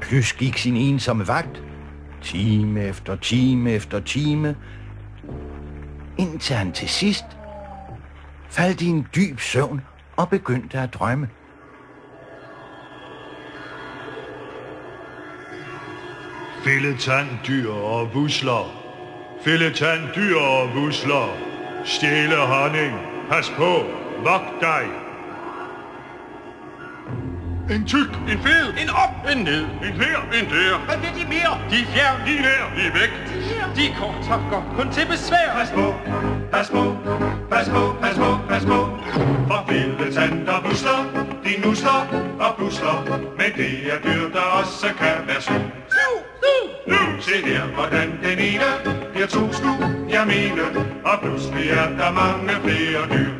Plys gik sin ensomme vagt, time efter time efter time, indtil han til sidst faldt i en dyb søvn og begyndte at drømme. Fælletanddyr og vusler, fælletanddyr og vusler, stjæle honning, pas på, vogt dig. En tyk, en fed, En op, en ned, en her, en der. hvad vil de mere? De er fjern, De der, de er væk. de kortopgår kun til besvær. Pas på, pas på, pas på, pas på, pas på. For fælletanter busler, de nusler og busler. Men det er dyr, der også kan være snu. Nu se der, hvordan den ene bliver to sku, jeg mener. Og pludselig er der mange flere dyr.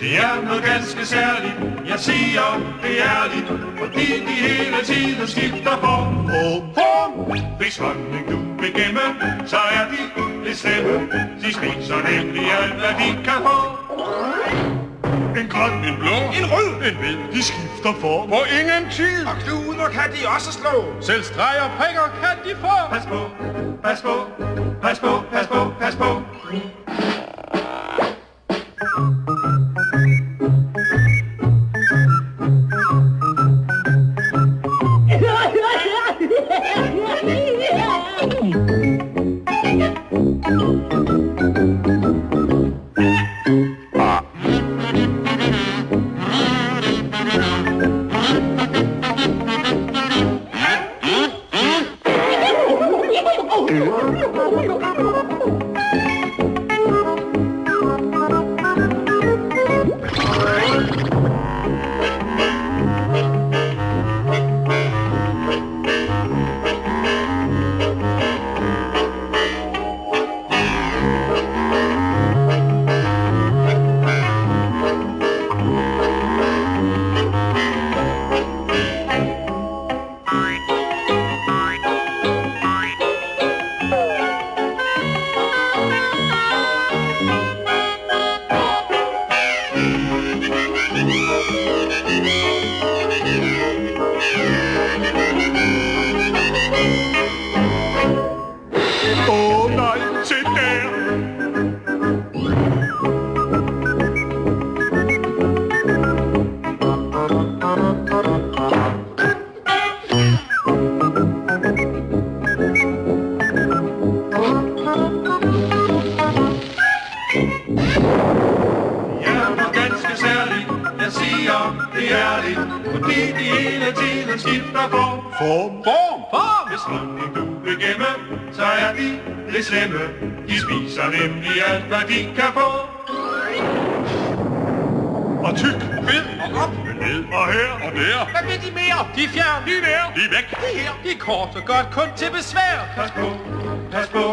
Det er noget ganske særligt, jeg siger, det er ærligt, fordi de hele tiden skifter form. Hvis honning du vil gemme, så er de lidt slemme. De spiser nemlig alt, hvad de kan få. En grøn, en blå, En rød, en hvid, de skifter form. på ingen tid. Og kluder kan de også slå. Selv streger og prikker kan de få. Pas på, pas på, pas på, pas på, pas på. Nej, se der! Ganske særligt, jeg siger, det er ærligt, fordi de hele tiden skifter form. Hvis honning du vil gemme, så er de lidt slemme. De spiser nemlig alt, hvad de kan få. Og tyk, Fed og op, ned og her og der. hvad vil de mere? De er fjern, De der, de er væk. de her, de er kort og godt kun til besvær. Pas på, pas på,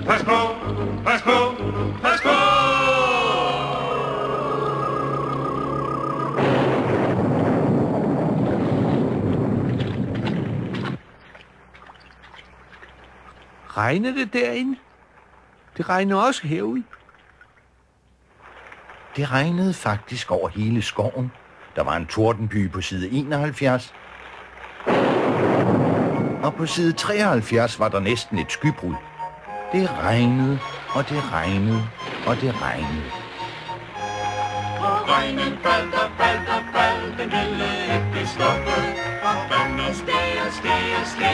pas på, pas på, pas på. Regner det derinde? Det regner også herude. Det regnede faktisk over hele skoven. Der var en tordenby på side 71. Og på side 73 var der næsten et skybrud. Det regnede, og det regnede, og det regnede. Regnen faldt, den ville ikke stoppe. Og vandet steg og steg og steg.